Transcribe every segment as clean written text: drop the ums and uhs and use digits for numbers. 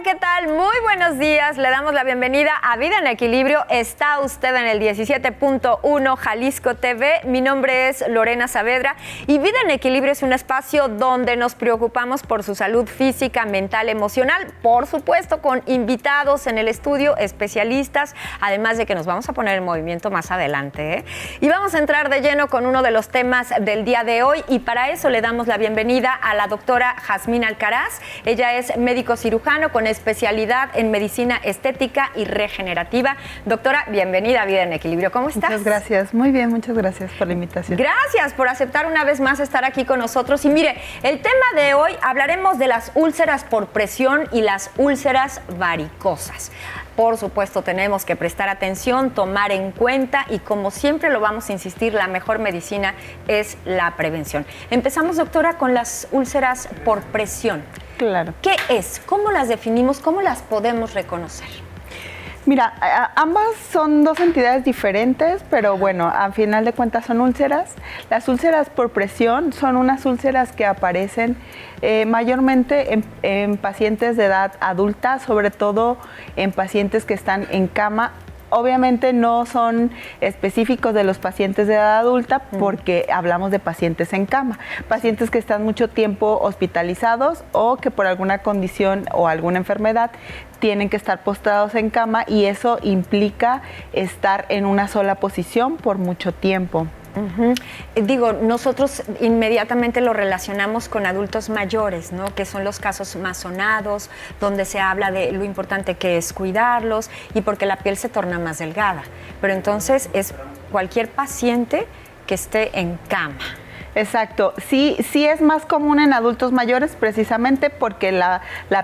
¿qué tal? Muy buenos días. Le damos la bienvenida a Vida en Equilibrio. Está usted en el 17.1 Jalisco TV. Mi nombre es Lorena Saavedra y Vida en Equilibrio es un espacio donde nos preocupamos por su salud física, mental, emocional, por supuesto con invitados en el estudio, especialistas, además de que nos vamos a poner en movimiento más adelante, ¿eh? Y vamos a entrar de lleno con uno de los temas del día de hoy y para eso le damos la bienvenida a la doctora Jazmín Alcaraz. Ella es médico cirujano con especialidad en medicina estética y regenerativa. Doctora, bienvenida a Vida en Equilibrio. ¿Cómo estás? Muchas gracias. Muy bien, muchas gracias por la invitación. Gracias por aceptar una vez más estar aquí con nosotros. Y mire, el tema de hoy hablaremos de las úlceras por presión y las úlceras varicosas. Por supuesto, tenemos que prestar atención, tomar en cuenta y como siempre lo vamos a insistir, la mejor medicina es la prevención. Empezamos, doctora, con las úlceras por presión. Claro. ¿Qué es? ¿Cómo las definimos? ¿Cómo las podemos reconocer? Mira, ambas son dos entidades diferentes, pero bueno, a final de cuentas son úlceras. Las úlceras por presión son unas úlceras que aparecen mayormente en pacientes de edad adulta, sobre todo en pacientes que están en cama. Obviamente no son específicos de los pacientes de edad adulta porque hablamos de pacientes en cama, pacientes que están mucho tiempo hospitalizados o que por alguna condición o alguna enfermedad tienen que estar postrados en cama y eso implica estar en una sola posición por mucho tiempo. Digo, nosotros inmediatamente lo relacionamos con adultos mayores, ¿no? Que son los casos más sonados, donde se habla de lo importante que es cuidarlos y porque la piel se torna más delgada. Pero entonces es cualquier paciente que esté en cama. Exacto, sí es más común en adultos mayores precisamente porque la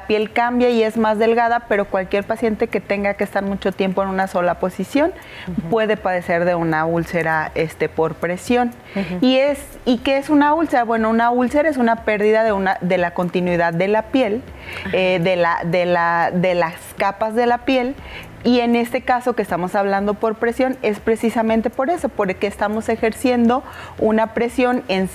piel cambia y es más delgada, pero cualquier paciente que tenga que estar mucho tiempo en una sola posición puede padecer de una úlcera por presión. ¿Y qué es una úlcera? Bueno, una úlcera es una pérdida de la continuidad de la piel, de las capas de la piel. Y en este caso que estamos hablando por presión es precisamente por eso, porque estamos ejerciendo una presión en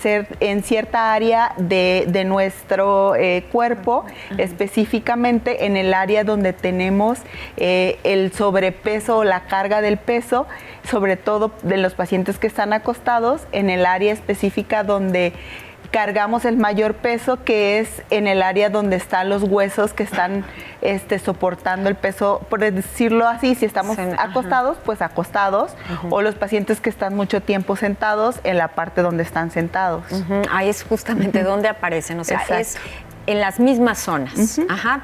cierta área de nuestro cuerpo, específicamente en el área donde tenemos el sobrepeso o la carga del peso, sobre todo de los pacientes que están acostados, en el área específica donde cargamos el mayor peso, que es en el área donde están los huesos que están soportando el peso, por decirlo así. Si estamos acostados, pues acostados, o los pacientes que están mucho tiempo sentados, en la parte donde están sentados. Ahí es justamente donde aparecen, o sea, exacto. Es en las mismas zonas,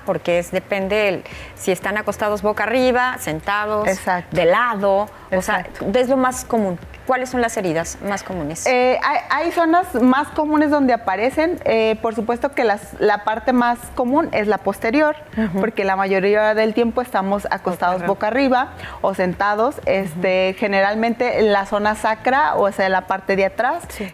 porque depende si están acostados boca arriba, sentados, exacto, de lado, exacto. O sea, es lo más común. ¿Cuáles son las heridas más comunes? Hay zonas más comunes donde aparecen. Por supuesto que la parte más común es la posterior, porque la mayoría del tiempo estamos acostados boca arriba o sentados, generalmente en la zona sacra, o sea, en la parte de atrás. Sí.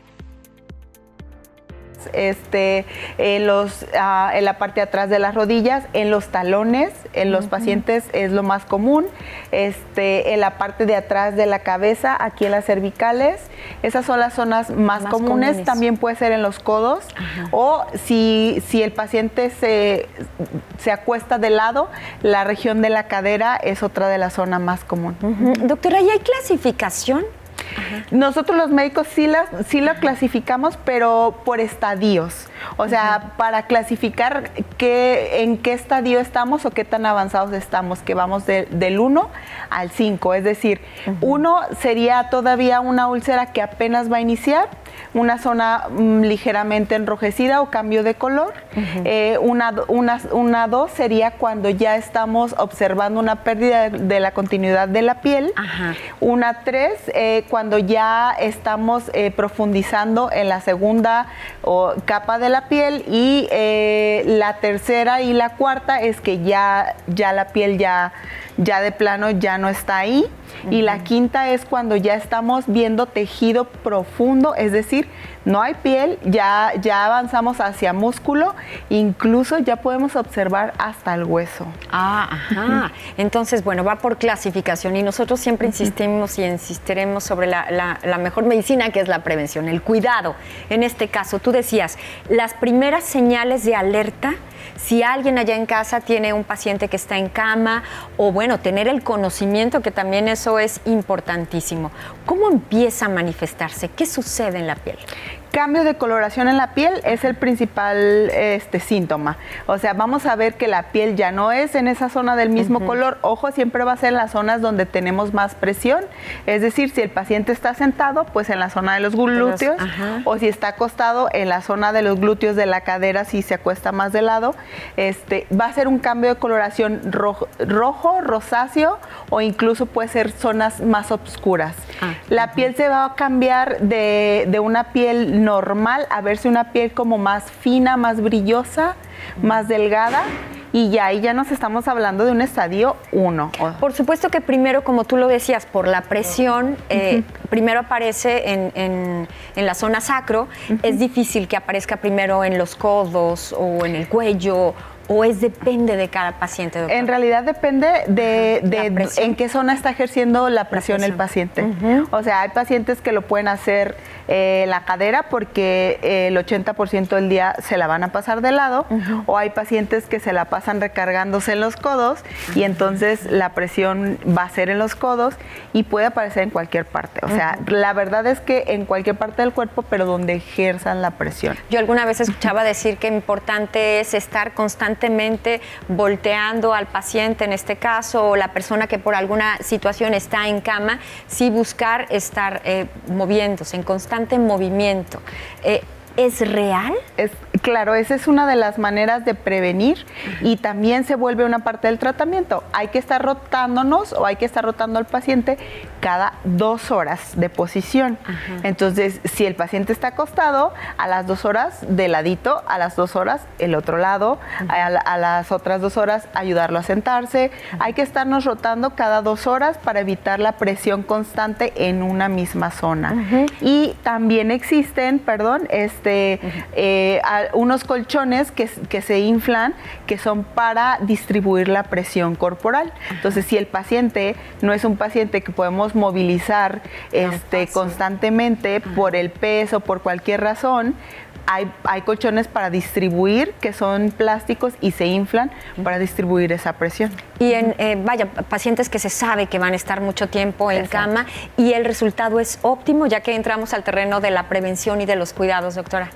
En la parte de atrás de las rodillas, en los talones, en los pacientes es lo más común, en la parte de atrás de la cabeza, aquí en las cervicales, esas son las zonas más comunes. También puede ser en los codos, o si el paciente se acuesta de lado, la región de la cadera es otra de las zonas más común. Doctora, ¿y hay clasificación? Nosotros los médicos sí lo clasificamos, pero por estadios. O sea, para clasificar en qué estadio estamos o qué tan avanzados estamos, que vamos del 1 al 5. Es decir, 1 sería todavía una úlcera que apenas va a iniciar, una zona ligeramente enrojecida o cambio de color. Una 2 sería cuando ya estamos observando una pérdida de la continuidad de la piel. Una 3, cuando ya estamos profundizando en la segunda capa de la piel, y la tercera y la cuarta es que ya la piel ya ya de plano ya no está ahí. Y la quinta es cuando ya estamos viendo tejido profundo, es decir, no hay piel, ya avanzamos hacia músculo, incluso ya podemos observar hasta el hueso. Ajá. Entonces, bueno, va por clasificación y nosotros siempre insistimos y insistiremos sobre la mejor medicina, que es la prevención, el cuidado. En este caso, tú decías, las primeras señales de alerta, si alguien allá en casa tiene un paciente que está en cama, o bueno, tener el conocimiento, que también eso es importantísimo. ¿Cómo empieza a manifestarse? ¿Qué sucede en la piel? Cambio de coloración en la piel es el principal síntoma. O sea, vamos a ver que la piel ya no es en esa zona del mismo color. Ojo, siempre va a ser en las zonas donde tenemos más presión. Es decir, si el paciente está sentado, pues en la zona de los glúteos. O si está acostado, en la zona de los glúteos de la cadera, si se acuesta más de lado. Va a ser un cambio de coloración rojo, rosáceo, o incluso puede ser zonas más oscuras. La piel se va a cambiar de una piel normal a verse una piel como más fina, más brillosa, más delgada, y ya ahí ya nos estamos hablando de un estadio 1. Por supuesto que primero, como tú lo decías, por la presión, primero aparece en la zona sacro. Es difícil que aparezca primero en los codos o en el cuello, o depende de cada paciente, doctora. En realidad depende de en qué zona está ejerciendo la presión el paciente. O sea, hay pacientes que lo pueden hacer la cadera porque el 80% del día se la van a pasar de lado, o hay pacientes que se la pasan recargándose en los codos y entonces la presión va a ser en los codos y puede aparecer en cualquier parte. O sea, la verdad es que en cualquier parte del cuerpo, pero donde ejerzan la presión. Yo alguna vez escuchaba decir que importante es estar constantemente volteando al paciente, en este caso, o la persona que por alguna situación está en cama, sí buscar estar moviéndose, en constante movimiento. ¿Es real? Claro, esa es una de las maneras de prevenir y también se vuelve una parte del tratamiento. Hay que estar rotándonos o hay que estar rotando al paciente cada 2 horas de posición. Entonces, si el paciente está acostado, a las 2 horas de ladito, a las 2 horas el otro lado, a las otras 2 horas ayudarlo a sentarse. Hay que estarnos rotando cada 2 horas para evitar la presión constante en una misma zona. Y también existen, unos colchones que se inflan, que son para distribuir la presión corporal. Entonces, si el paciente no es un paciente que podemos movilizar constantemente por el peso, por cualquier razón, hay colchones para distribuir, que son plásticos y se inflan para distribuir esa presión. Y pacientes que se sabe que van a estar mucho tiempo en cama y el resultado es óptimo, ya que entramos al terreno de la prevención y de los cuidados, doctora.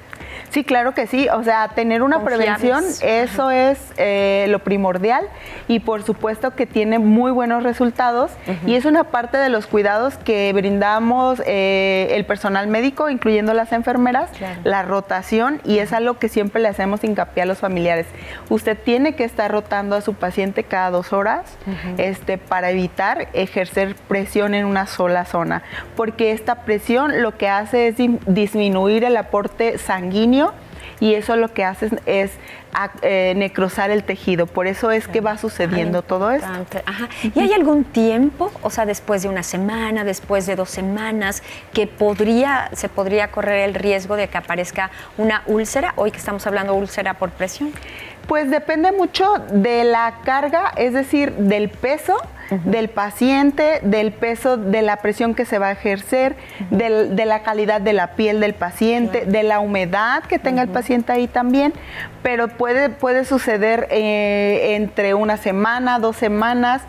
Sí, claro que sí. O sea, tener una prevención, eso es lo primordial, y por supuesto que tiene muy buenos resultados y es una parte de los cuidados que brindamos el personal médico, incluyendo las enfermeras, la rotación, y es algo que siempre le hacemos hincapié a los familiares. Usted tiene que estar rotando a su paciente cada 2 horas para evitar ejercer presión en una sola zona, porque esta presión lo que hace es disminuir el aporte sanguíneo y eso lo que hace es necrosar el tejido. Por eso es que va sucediendo todo esto. ¿Y hay algún tiempo, o sea, después de una semana, después de 2 semanas, que se podría correr el riesgo de que aparezca una úlcera? Hoy que estamos hablando de úlcera por presión. Pues depende mucho de la carga, es decir, del peso del paciente, del peso, de la presión que se va a ejercer, de la calidad de la piel del paciente, de la humedad que tenga el paciente ahí también, pero puede suceder entre una semana, 2 semanas,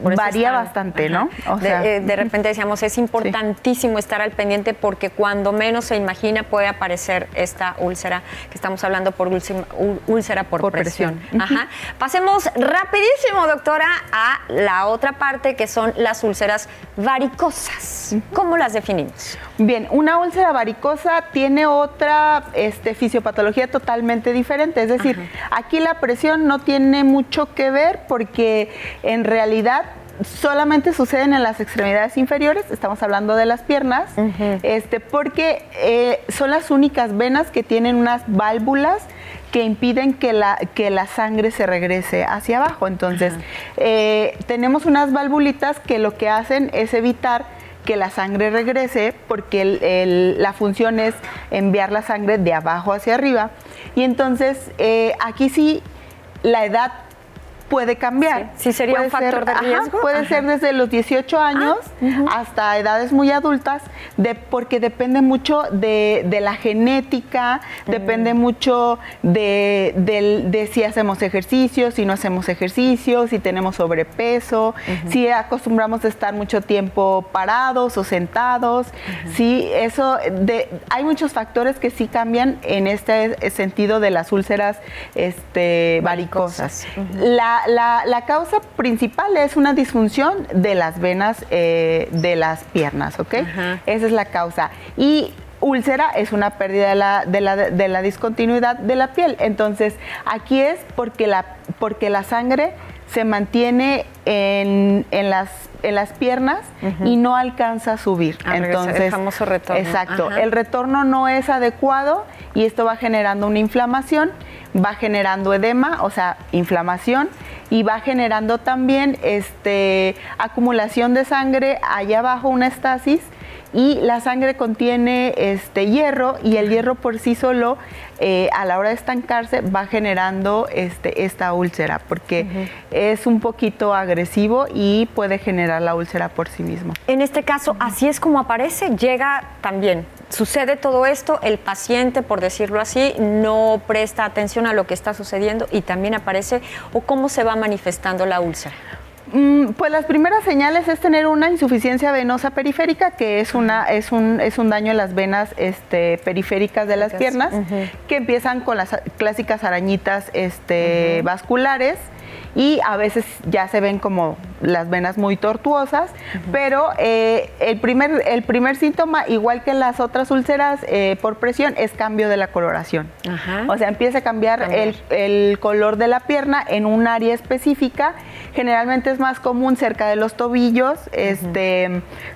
varía bastante, ¿no? O sea, de repente decíamos, es importantísimo estar al pendiente porque cuando menos se imagina puede aparecer esta úlcera, que estamos hablando por úlcera por presión. Pasemos rapidísimo, doctora, a la otra parte, que son las úlceras varicosas. ¿Cómo las definimos? Bien, una úlcera varicosa tiene otra fisiopatología totalmente diferente. Es decir, aquí la presión no tiene mucho que ver porque en realidad solamente suceden en las extremidades inferiores, estamos hablando de las piernas, porque son las únicas venas que tienen unas válvulas que impiden que la sangre se regrese hacia abajo. Entonces, tenemos unas valvulitas que lo que hacen es evitar que la sangre regrese, porque la función es enviar la sangre de abajo hacia arriba. Y entonces, aquí sí, la edad puede cambiar. Sí, sería un factor de riesgo. Puede ser desde los 18 años hasta edades muy adultas, porque depende mucho de la genética, depende mucho de si hacemos ejercicio, si no hacemos ejercicio, si tenemos sobrepeso, si acostumbramos a estar mucho tiempo parados o sentados. Sí, hay muchos factores que sí cambian en este sentido de las úlceras varicosas. La causa principal es una disfunción de las venas de las piernas, ¿ok? Esa es la causa. Y úlcera es una pérdida de la discontinuidad de la piel. Entonces, aquí es porque la sangre se mantiene en las piernas y no alcanza a subir. Entonces, el famoso retorno. Exacto. El retorno no es adecuado y esto va generando una inflamación, va generando edema, o sea, inflamación, y va generando también acumulación de sangre allá abajo, una estasis, y la sangre contiene hierro, y el hierro por sí solo a la hora de estancarse va generando esta úlcera, porque es un poquito agresivo y puede generar la úlcera por sí mismo. En este caso, así es como aparece, llega también. Sucede todo esto, el paciente, por decirlo así, no presta atención a lo que está sucediendo y también aparece, o cómo se va manifestando la úlcera. Pues las primeras señales es tener una insuficiencia venosa periférica, que es un daño en las venas periféricas de las piernas, que empiezan con las clásicas arañitas vasculares, y a veces ya se ven como las venas muy tortuosas, pero el primer síntoma, igual que las otras úlceras por presión, es cambio de la coloración. O sea, empieza a cambiar el color de la pierna en un área específica. Generalmente es más común cerca de los tobillos,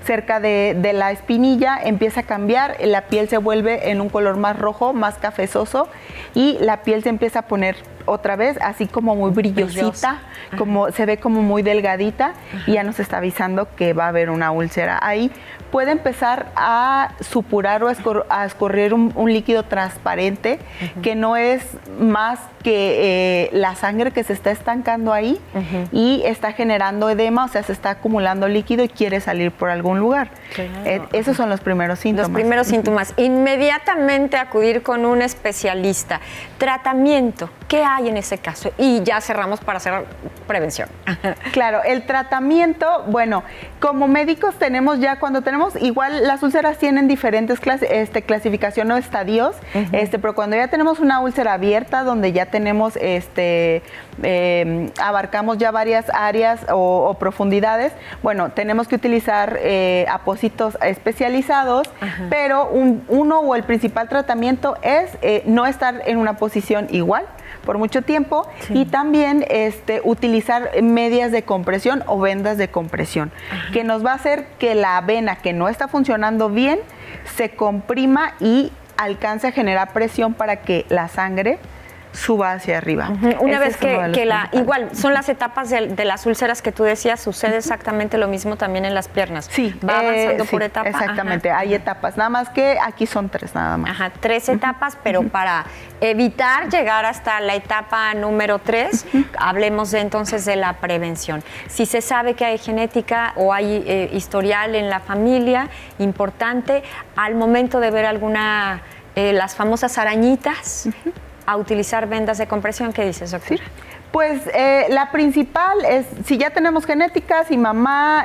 cerca de la espinilla, empieza a cambiar, la piel se vuelve en un color más rojo, más cafezoso, y la piel se empieza a poner otra vez así como muy brillosita, se ve como muy delgadita, y ya nos está avisando que va a haber una úlcera ahí. Puede empezar a supurar o a escorrer un líquido transparente, que no es más que la sangre que se está estancando ahí y está generando edema, o sea, se está acumulando líquido y quiere salir por algún lugar. Esos son los primeros síntomas. Los primeros síntomas. Inmediatamente acudir con un especialista. Tratamiento, ¿qué hay en ese caso? Y ya cerramos para hacer prevención. Claro, el tratamiento, bueno, como médicos tenemos ya, cuando tenemos, igual las úlceras tienen diferentes clasificación o estadios, pero cuando ya tenemos una úlcera abierta, donde ya tenemos, abarcamos ya varias áreas o profundidades, bueno, tenemos que utilizar apósitos especializados, pero uno o el principal tratamiento es no estar en una posición igual por mucho tiempo, y también utilizar medias de compresión o vendas de compresión, que nos va a hacer que la vena que no está funcionando bien se comprima y alcance a generar presión para que la sangre suba hacia arriba. Una vez igual son las etapas de las úlceras que tú decías, sucede exactamente lo mismo también en las piernas. Sí, va avanzando por etapas. Exactamente, hay etapas, nada más que aquí son 3 nada más. 3 etapas, pero para evitar llegar hasta la etapa número 3, hablemos entonces de la prevención. Si se sabe que hay genética o hay historial en la familia importante, al momento de ver alguna, las famosas arañitas, a utilizar vendas de compresión. ¿Qué dices, doctora? Sí. Pues la principal es, si ya tenemos genética, si mamá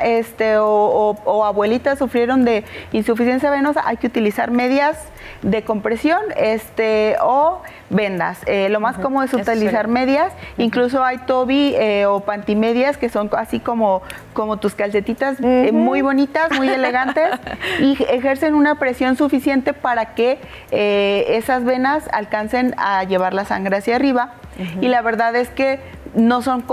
o abuelita sufrieron de insuficiencia venosa, hay que utilizar medias de compresión o vendas. Lo más cómodo es utilizar medias, incluso hay Toby o pantimedias, que son así como tus calcetitas, muy bonitas, muy elegantes, y ejercen una presión suficiente para que esas venas alcancen a llevar la sangre hacia arriba. Y la verdad es que no son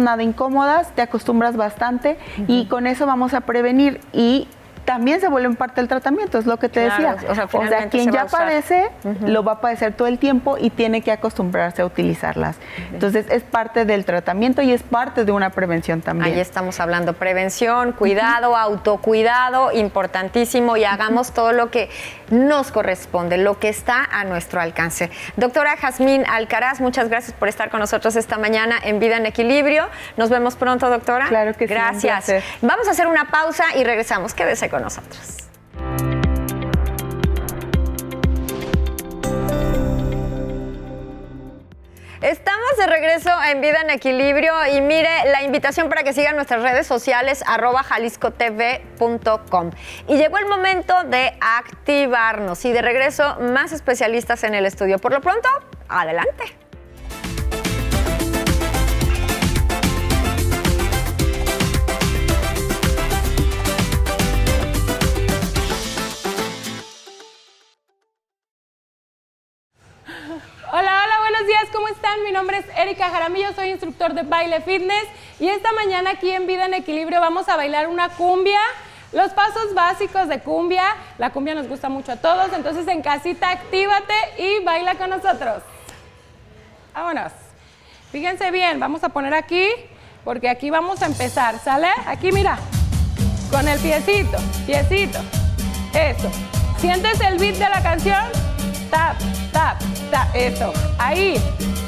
nada incómodas, te acostumbras bastante, y con eso vamos a prevenir. Y también se vuelven parte del tratamiento, es lo que te decía. O sea, quien ya padece, lo va a padecer todo el tiempo y tiene que acostumbrarse a utilizarlas. Entonces, es parte del tratamiento y es parte de una prevención también. Ahí estamos hablando, prevención, cuidado, autocuidado, importantísimo, y hagamos todo lo que nos corresponde, lo que está a nuestro alcance. Doctora Jazmín Alcaraz, muchas gracias por estar con nosotros esta mañana en Vida en Equilibrio. Nos vemos pronto, doctora. Claro que sí. Gracias. Vamos a hacer una pausa y regresamos. Quédese con nosotros. Estamos de regreso en Vida en Equilibrio y mire la invitación para que sigan nuestras redes sociales @jaliscotv.com. Y llegó el momento de activarnos y de regreso más especialistas en el estudio. Por lo pronto, adelante. Hola, hola, buenos días, ¿cómo están? Mi nombre es Erika Jaramillo, soy instructor de baile fitness y esta mañana aquí en Vida en Equilibrio vamos a bailar una cumbia, los pasos básicos de cumbia. La cumbia nos gusta mucho a todos, entonces en casita actívate y baila con nosotros. Vámonos. Fíjense bien, vamos a poner aquí, porque aquí vamos a empezar, ¿sale? Aquí mira, con el piecito, eso. ¿Sientes el beat de la canción? Tap, tap, tap, eso. Ahí,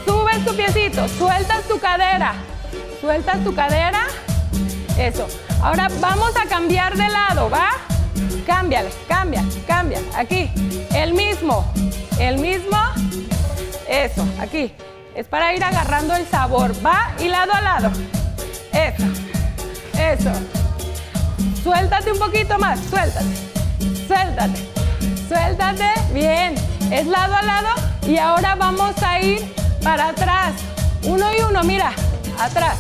subes tu piecito, sueltas tu cadera, eso. Ahora vamos a cambiar de lado, ¿va? Cámbiale, cambia, aquí. El mismo, eso, aquí. Es para ir agarrando el sabor, ¿va? Y lado a lado, eso. Suéltate un poquito más, suéltate, bien. Es lado a lado y ahora vamos a ir para atrás. Uno y uno, mira, atrás.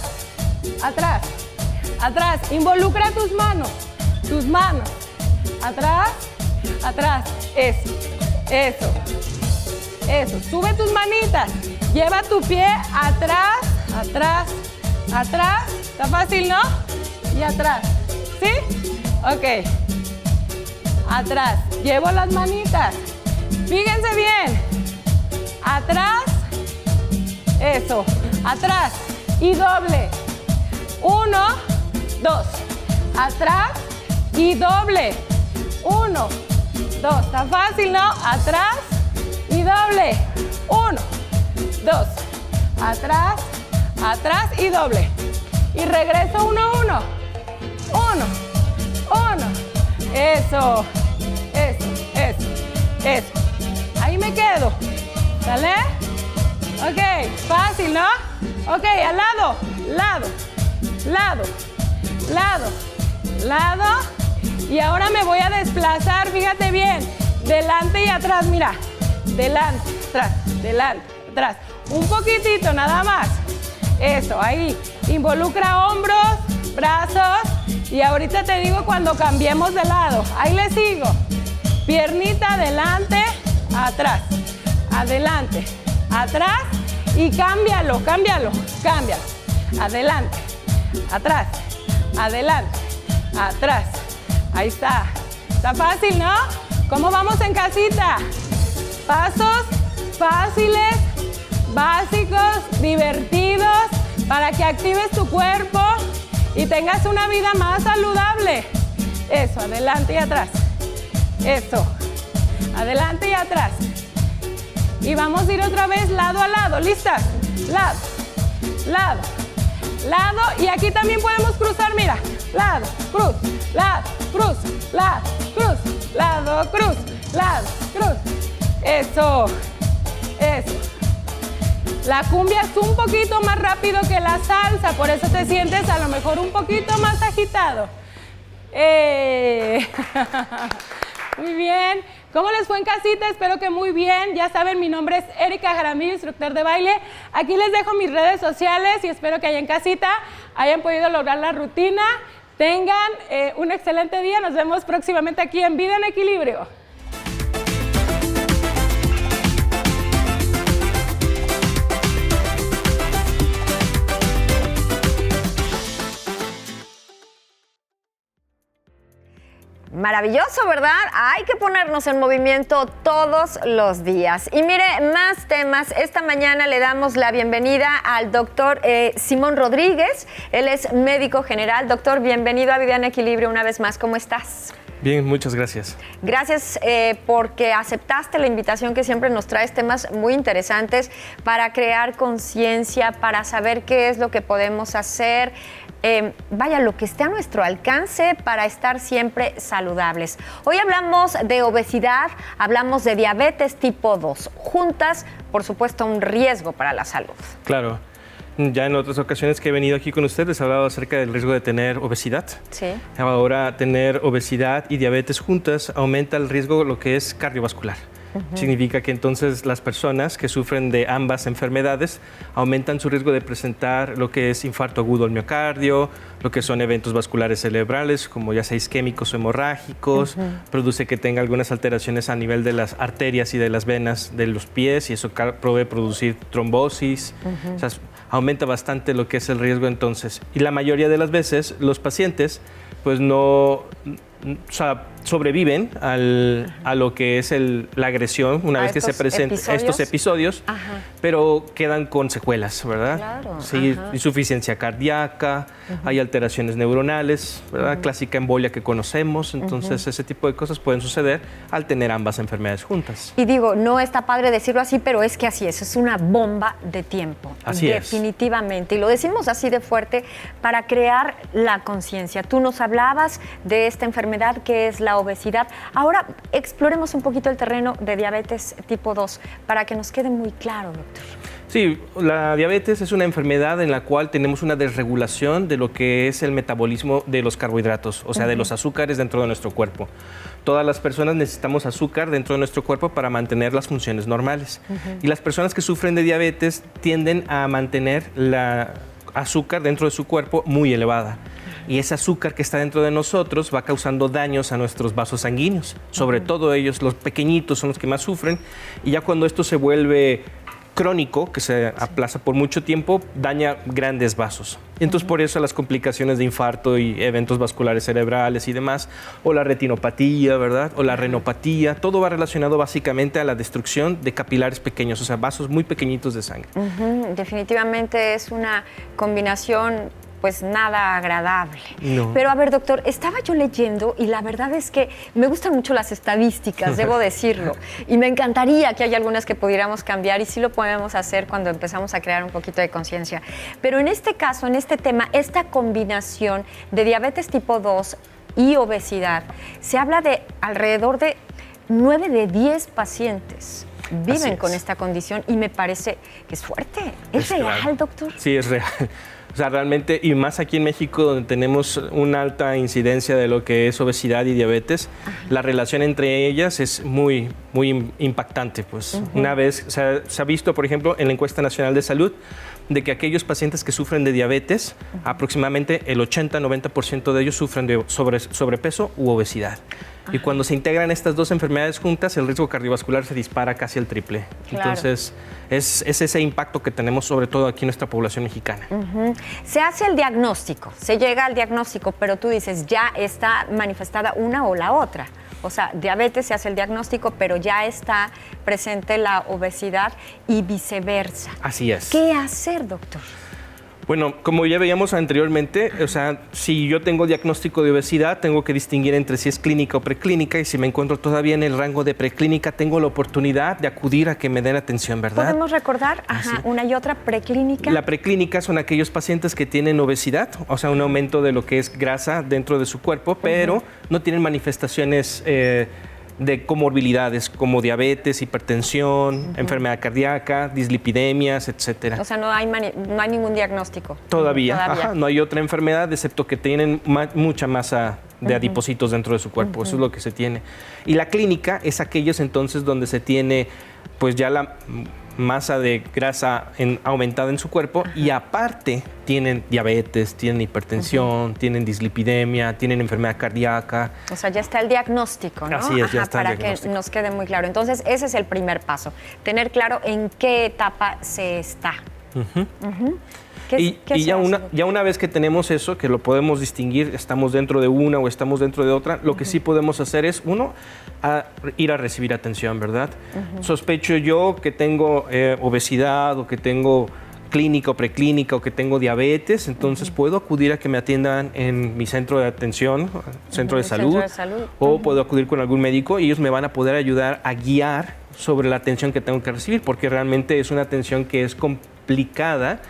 Involucra tus manos. Atrás, eso. Sube tus manitas. Lleva tu pie atrás. Está fácil, ¿no? Y atrás. ¿Sí? Ok. Atrás. Llevo las manitas. Fíjense bien. Atrás. Eso. Atrás. Y doble. 1, 2. Atrás y doble. 1, 2. Está fácil, ¿no? Atrás y doble. 1, 2. Atrás y doble. Y regreso 1, 1. 1. Eso. Ahí me quedo. ¿Sale? Ok, fácil, ¿no? Ok, al lado. Y ahora me voy a desplazar, fíjate bien. Delante y atrás, mira. Delante, atrás. Un poquitito, nada más. Eso, ahí. Involucra hombros, brazos. Y ahorita te digo cuando cambiemos de lado. Ahí le sigo. Piernita adelante, atrás. Adelante, atrás. Y cámbialo. Adelante, atrás. Ahí está. Está fácil, ¿no? ¿Cómo vamos en casita? Pasos fáciles, básicos, divertidos, para que actives tu cuerpo y tengas una vida más saludable. Eso, adelante y atrás. Eso, adelante y atrás. Y vamos a ir otra vez lado a lado. ¿Listas? Lado. Y aquí también podemos cruzar, mira. Lado, cruz. Lado, cruz. Eso. La cumbia es un poquito más rápido que la salsa, por eso te sientes a lo mejor un poquito más agitado. Muy bien. ¿Cómo les fue en casita? Espero que muy bien. Ya saben, mi nombre es Erika Jaramillo, instructor de baile. Aquí les dejo mis redes sociales y espero que allá en casita hayan podido lograr la rutina. Tengan un excelente día. Nos vemos próximamente aquí en Vida en Equilibrio. Maravilloso, ¿verdad? Hay que ponernos en movimiento todos los días. Y mire, más temas. Esta mañana le damos la bienvenida al doctor Simón Rodríguez. Él es médico general. Doctor, bienvenido a Vida en Equilibrio una vez más. ¿Cómo estás? Bien, muchas gracias. Gracias porque aceptaste la invitación, que siempre nos traes temas muy interesantes para crear conciencia, para saber qué es lo que podemos hacer. Vaya, lo que esté a nuestro alcance para estar siempre saludables. Hoy hablamos de obesidad, hablamos de diabetes tipo 2. Juntas, por supuesto, un riesgo para la salud. Claro. Ya en otras ocasiones que he venido aquí con ustedes he hablado acerca del riesgo de tener obesidad. Sí. Ahora, tener obesidad y diabetes juntas aumenta el riesgo lo que es cardiovascular. Significa que entonces las personas que sufren de ambas enfermedades aumentan su riesgo de presentar lo que es infarto agudo al miocardio, lo que son eventos vasculares cerebrales, como ya sea isquémicos o hemorrágicos, produce que tenga algunas alteraciones a nivel de las arterias y de las venas de los pies, y eso puede producir trombosis. O sea, aumenta bastante lo que es el riesgo entonces. Y la mayoría de las veces los pacientes pues no sobreviven a lo que es la agresión una vez que se presentan estos episodios, pero quedan con secuelas, ¿verdad? Claro. Sí, insuficiencia cardíaca, hay alteraciones neuronales, ¿verdad? Clásica embolia que conocemos, entonces ese tipo de cosas pueden suceder al tener ambas enfermedades juntas. Y digo, no está padre decirlo así, pero es que así es una bomba de tiempo. Así es. Definitivamente. Y lo decimos así de fuerte para crear la conciencia. Tú nos hablabas de esta enfermedad que es la obesidad. Ahora exploremos un poquito el terreno de diabetes tipo 2 para que nos quede muy claro, doctor. Sí, la diabetes es una enfermedad en la cual tenemos una desregulación de lo que es el metabolismo de los carbohidratos, o sea, de los azúcares dentro de nuestro cuerpo. Todas las personas necesitamos azúcar dentro de nuestro cuerpo para mantener las funciones normales. Y las personas que sufren de diabetes tienden a mantener la azúcar dentro de su cuerpo muy elevada. Y ese azúcar que está dentro de nosotros va causando daños a nuestros vasos sanguíneos. Sobre todo ellos, los pequeñitos, son los que más sufren. Y ya cuando esto se vuelve crónico, que se aplaza por mucho tiempo, daña grandes vasos. Entonces, por eso las complicaciones de infarto y eventos vasculares cerebrales y demás, o la retinopatía, ¿verdad? O la renopatía, todo va relacionado básicamente a la destrucción de capilares pequeños, o sea, vasos muy pequeñitos de sangre. Definitivamente es una combinación pues nada agradable. No. Pero a ver, doctor, estaba yo leyendo y la verdad es que me gustan mucho las estadísticas, debo decirlo, y me encantaría que haya algunas que pudiéramos cambiar, y sí lo podemos hacer cuando empezamos a crear un poquito de conciencia. Pero en este caso, en este tema, esta combinación de diabetes tipo 2 y obesidad, se habla de alrededor de 9 de 10 pacientes viven con esta condición, y me parece que es fuerte. ¿Es real, claro, doctor? Sí, es real. O sea, realmente, y más aquí en México, donde tenemos una alta incidencia de lo que es obesidad y diabetes, la relación entre ellas es muy, muy impactante. Pues una vez se ha visto, por ejemplo, en la Encuesta Nacional de Salud, de que aquellos pacientes que sufren de diabetes, aproximadamente el 80-90% de ellos sufren de sobrepeso u obesidad. Y cuando se integran estas dos enfermedades juntas, el riesgo cardiovascular se dispara casi al triple. Claro. Entonces, es ese impacto que tenemos sobre todo aquí en nuestra población mexicana. Se hace el diagnóstico, se llega al diagnóstico, pero tú dices, ya está manifestada una o la otra. O sea, diabetes se hace el diagnóstico, pero ya está presente la obesidad y viceversa. Así es. ¿Qué hacer, doctor? Bueno, como ya veíamos anteriormente, o sea, si yo tengo diagnóstico de obesidad, tengo que distinguir entre si es clínica o preclínica, y si me encuentro todavía en el rango de preclínica, tengo la oportunidad de acudir a que me den atención, ¿verdad? ¿Podemos recordar una y otra preclínica? La preclínica son aquellos pacientes que tienen obesidad, o sea, un aumento de lo que es grasa dentro de su cuerpo, pero no tienen manifestaciones de comorbilidades como diabetes, hipertensión, enfermedad cardíaca, dislipidemias, etcétera. O sea, no hay ningún diagnóstico. Todavía. Ajá, no hay otra enfermedad, excepto que tienen mucha masa de adipocitos dentro de su cuerpo. Eso es lo que se tiene. Y la clínica es aquellos entonces donde se tiene pues ya la masa de grasa aumentada en su cuerpo, y aparte tienen diabetes, tienen hipertensión, tienen dislipidemia, tienen enfermedad cardíaca. O sea, ya está el diagnóstico, ¿no? Así es, ya está el para diagnóstico. Que nos quede muy claro. Entonces, ese es el primer paso, tener claro en qué etapa se está. ¿Qué se ya hace? una vez que tenemos eso, que lo podemos distinguir, estamos dentro de una o estamos dentro de otra, lo que sí podemos hacer es, uno, ir a recibir atención, ¿verdad? Sospecho yo que tengo obesidad o que tengo clínica o preclínica o que tengo diabetes, entonces puedo acudir a que me atiendan en mi centro de atención, centro de salud, o puedo acudir con algún médico y ellos me van a poder ayudar a guiar sobre la atención que tengo que recibir, porque realmente es una atención que es complicada,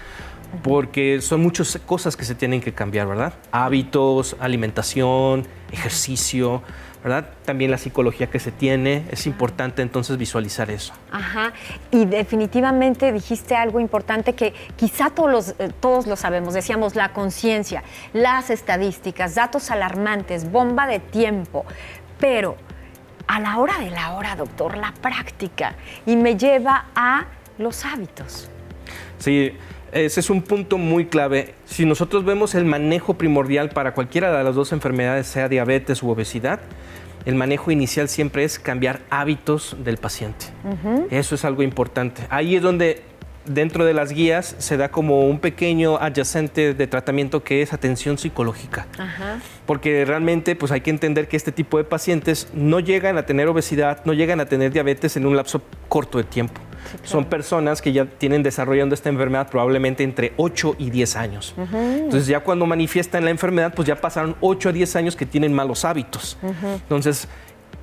porque son muchas cosas que se tienen que cambiar, ¿verdad? Hábitos, alimentación, ejercicio, ¿verdad? También la psicología que se tiene, es importante entonces visualizar eso. Ajá, y definitivamente dijiste algo importante que quizá todos lo sabemos, decíamos la conciencia, las estadísticas, datos alarmantes, bomba de tiempo, pero a la hora de la hora, doctor, la práctica, y me lleva a los hábitos. Sí, ese es un punto muy clave. Si nosotros vemos el manejo primordial para cualquiera de las dos enfermedades, sea diabetes u obesidad, el manejo inicial siempre es cambiar hábitos del paciente. Eso es algo importante. Ahí es donde dentro de las guías se da como un pequeño adyacente de tratamiento que es atención psicológica. Porque realmente pues hay que entender que este tipo de pacientes no llegan a tener obesidad, no llegan a tener diabetes en un lapso corto de tiempo. Sí, claro. Son personas que ya tienen desarrollando esta enfermedad probablemente entre 8 y 10 años. Entonces ya cuando manifiestan la enfermedad, pues ya pasaron 8 a 10 años que tienen malos hábitos. Entonces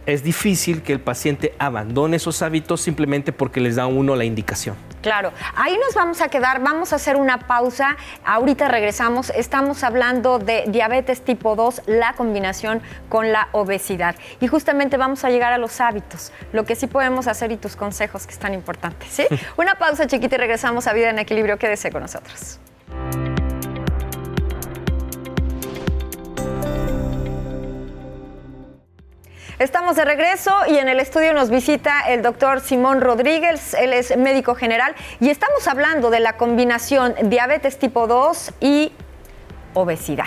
es difícil que el paciente abandone esos hábitos simplemente porque les da uno la indicación. Claro, ahí nos vamos a quedar, vamos a hacer una pausa, ahorita regresamos, estamos hablando de diabetes tipo 2, la combinación con la obesidad y justamente vamos a llegar a los hábitos, lo que sí podemos hacer y tus consejos que están importantes, ¿sí? Una pausa chiquita y regresamos a Vida en Equilibrio, quédese con nosotros. Estamos de regreso y en el estudio nos visita el doctor Simón Rodríguez, él es médico general y estamos hablando de la combinación diabetes tipo 2 y obesidad.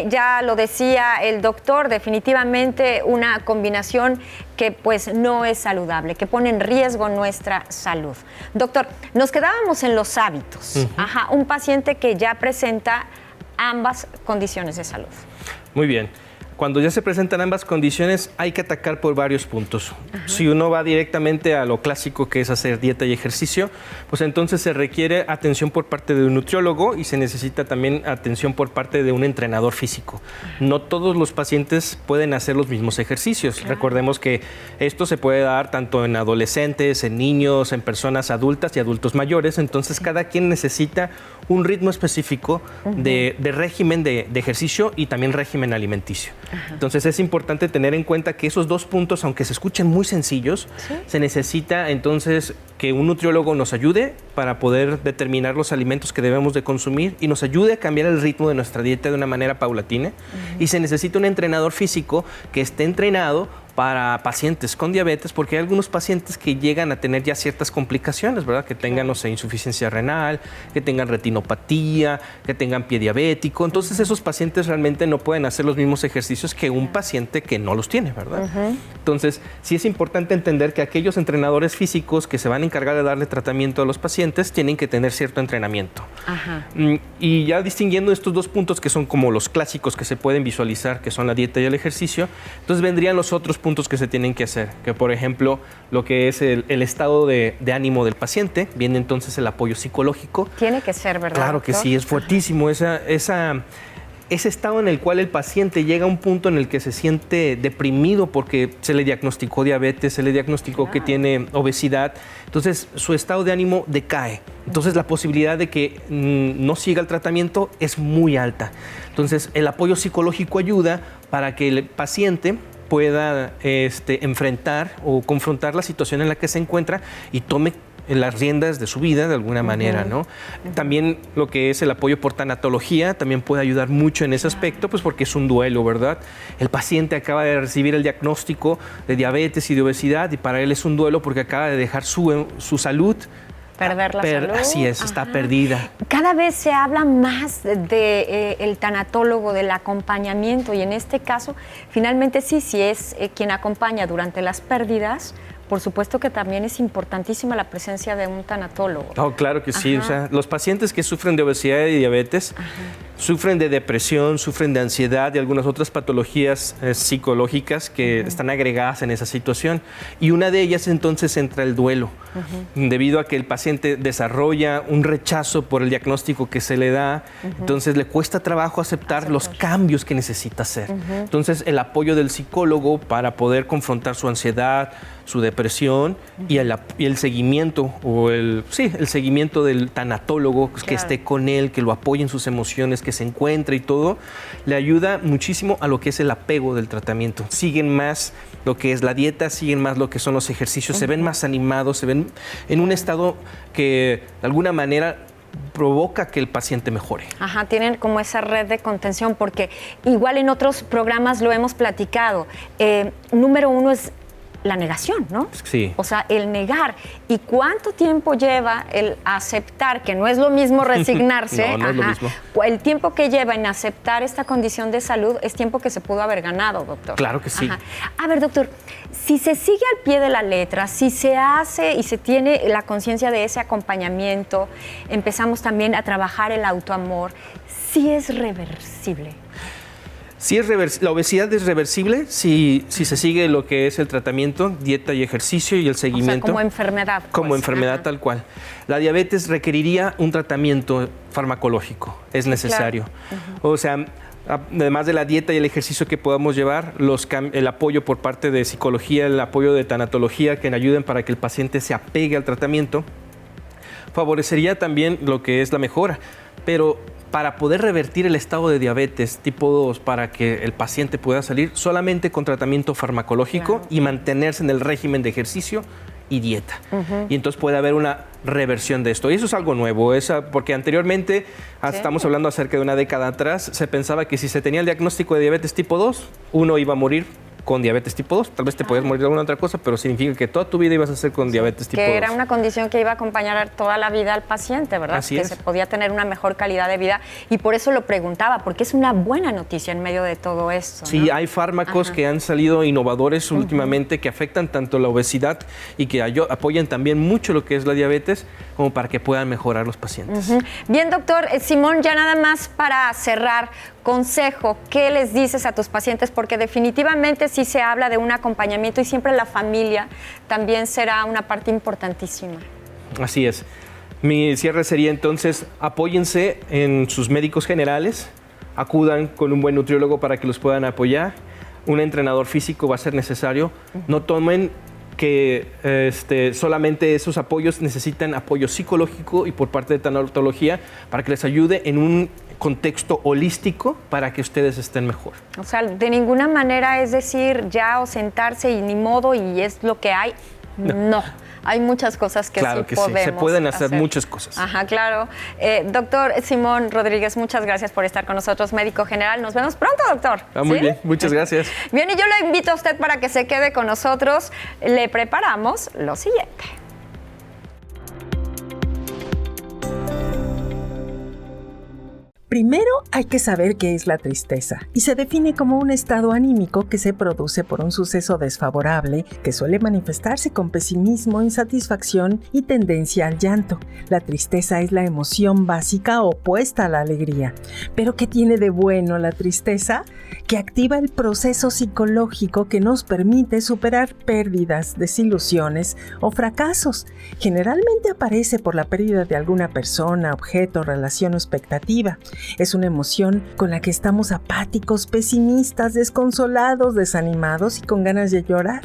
Ya lo decía el doctor, definitivamente una combinación que pues no es saludable, que pone en riesgo nuestra salud. Doctor, nos quedábamos en los hábitos. Un paciente que ya presenta ambas condiciones de salud. Muy bien. Cuando ya se presentan ambas condiciones, hay que atacar por varios puntos. Si uno va directamente a lo clásico, que es hacer dieta y ejercicio, pues entonces se requiere atención por parte de un nutriólogo y se necesita también atención por parte de un entrenador físico. No todos los pacientes pueden hacer los mismos ejercicios. Claro. Recordemos que esto se puede dar tanto en adolescentes, en niños, en personas adultas y adultos mayores. Entonces, cada quien necesita un ritmo específico de régimen de ejercicio y también régimen alimenticio. Entonces es importante tener en cuenta que esos dos puntos, aunque se escuchen muy sencillos, se necesita entonces que un nutriólogo nos ayude para poder determinar los alimentos que debemos de consumir y nos ayude a cambiar el ritmo de nuestra dieta de una manera paulatina. Y se necesita un entrenador físico que esté entrenado para pacientes con diabetes, porque hay algunos pacientes que llegan a tener ya ciertas complicaciones, ¿verdad? Que tengan, no sé, insuficiencia renal, que tengan retinopatía, que tengan pie diabético. Entonces, esos pacientes realmente no pueden hacer los mismos ejercicios que un paciente que no los tiene, ¿verdad? Entonces, sí es importante entender que aquellos entrenadores físicos que se van a encargar de darle tratamiento a los pacientes tienen que tener cierto entrenamiento. Y ya distinguiendo estos dos puntos que son como los clásicos que se pueden visualizar, que son la dieta y el ejercicio, entonces vendrían los otros puntos que se tienen que hacer, que por ejemplo lo que es el estado de ánimo del paciente, viene entonces el apoyo psicológico. Tiene que ser, ¿verdad? Claro que sí, es fuertísimo ese estado en el cual el paciente llega a un punto en el que se siente deprimido porque se le diagnosticó diabetes, se le diagnosticó que tiene obesidad, entonces su estado de ánimo decae. Entonces la posibilidad de que no siga el tratamiento es muy alta. Entonces el apoyo psicológico ayuda para que el paciente pueda enfrentar o confrontar la situación en la que se encuentra y tome las riendas de su vida de alguna manera, ¿no? También lo que es el apoyo por tanatología también puede ayudar mucho en ese aspecto, pues porque es un duelo, ¿verdad? El paciente acaba de recibir el diagnóstico de diabetes y de obesidad y para él es un duelo porque acaba de dejar su salud. Perder la salud. Así es, está perdida. Cada vez se habla más de el tanatólogo, del acompañamiento y en este caso, finalmente sí es quien acompaña durante las pérdidas, por supuesto que también es importantísima la presencia de un tanatólogo. Oh, claro que sí. Ajá. O sea, los pacientes que sufren de obesidad y diabetes sufren de depresión, sufren de ansiedad y algunas otras patologías psicológicas que están agregadas en esa situación. Y una de ellas entonces entra el duelo, debido a que el paciente desarrolla un rechazo por el diagnóstico que se le da, entonces le cuesta trabajo aceptar los cambios que necesita hacer. Entonces el apoyo del psicólogo para poder confrontar su ansiedad, su depresión y el seguimiento el seguimiento del tanatólogo, que esté con él, que lo apoye en sus emociones, que se encuentre y todo, le ayuda muchísimo a lo que es el apego del tratamiento. Siguen más lo que es la dieta, siguen más lo que son los ejercicios, se ven más animados, se ven en un estado que de alguna manera provoca que el paciente mejore. Ajá, tienen como esa red de contención, porque igual en otros programas lo hemos platicado. Número uno es la negación, ¿no? Sí. O sea, el negar. ¿Y cuánto tiempo lleva el aceptar, que no es lo mismo resignarse? No es lo mismo. El tiempo que lleva en aceptar esta condición de salud es tiempo que se pudo haber ganado, doctor. Claro que sí. Ajá. A ver, doctor, si se sigue al pie de la letra, si se hace y se tiene la conciencia de ese acompañamiento, empezamos también a trabajar el autoamor, ¿sí es reversible? Sí la obesidad es reversible si se sigue lo que es el tratamiento, dieta y ejercicio y el seguimiento. O sea, como enfermedad. Como enfermedad tal cual. La diabetes requeriría un tratamiento farmacológico, es necesario. Claro. O sea, además de la dieta y el ejercicio que podamos llevar, el apoyo por parte de psicología, el apoyo de tanatología que ayuden para que el paciente se apegue al tratamiento, favorecería también lo que es la mejora. Pero para poder revertir el estado de diabetes tipo 2, para que el paciente pueda salir solamente con tratamiento farmacológico y mantenerse en el régimen de ejercicio y dieta. Y entonces puede haber una reversión de esto. Y eso es algo nuevo, porque anteriormente, estamos hablando acerca de una década atrás, se pensaba que si se tenía el diagnóstico de diabetes tipo 2, uno iba a morir con diabetes tipo 2, tal vez te podías morir de alguna otra cosa, pero significa que toda tu vida ibas a ser con diabetes tipo 2. Que era una condición que iba a acompañar toda la vida al paciente, ¿verdad? Así que es. se podía tener una mejor calidad de vida, y por eso lo preguntaba, porque es una buena noticia en medio de todo esto, ¿no? Sí, hay fármacos que han salido innovadores últimamente que afectan tanto la obesidad y que apoyan también mucho lo que es la diabetes, como para que puedan mejorar los pacientes. Bien, doctor Simón, ya nada más para cerrar, consejo, ¿qué les dices a tus pacientes? Porque definitivamente sí se habla de un acompañamiento y siempre la familia también será una parte importantísima. Así es. Mi cierre sería entonces, apóyense en sus médicos generales, acudan con un buen nutriólogo para que los puedan apoyar, un entrenador físico va a ser necesario, no tomen que solamente esos apoyos, necesitan apoyo psicológico y por parte de tanatología para que les ayude en un contexto holístico para que ustedes estén mejor. O sea, de ninguna manera es decir ya o sentarse y ni modo y es lo que hay. No. Hay muchas cosas que claro sí que podemos sí, se pueden hacer muchas cosas. Ajá, claro. Doctor Simón Rodríguez, muchas gracias por estar con nosotros, médico general. Nos vemos pronto, doctor. Muy bien, muchas gracias. Bien, y yo lo invito a usted para que se quede con nosotros. Le preparamos lo siguiente. Primero hay que saber qué es la tristeza, y se define como un estado anímico que se produce por un suceso desfavorable que suele manifestarse con pesimismo, insatisfacción y tendencia al llanto. La tristeza es la emoción básica opuesta a la alegría. ¿Pero qué tiene de bueno la tristeza? Que activa el proceso psicológico que nos permite superar pérdidas, desilusiones o fracasos. Generalmente aparece por la pérdida de alguna persona, objeto, relación o expectativa. Es una emoción con la que estamos apáticos, pesimistas, desconsolados, desanimados y con ganas de llorar.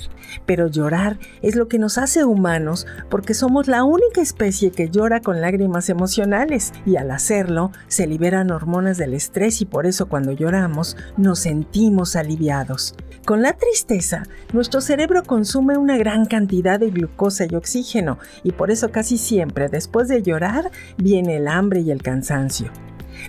Pero llorar es lo que nos hace humanos porque somos la única especie que llora con lágrimas emocionales y al hacerlo se liberan hormonas del estrés y por eso cuando lloramos nos sentimos aliviados. Con la tristeza, nuestro cerebro consume una gran cantidad de glucosa y oxígeno y por eso casi siempre después de llorar viene el hambre y el cansancio.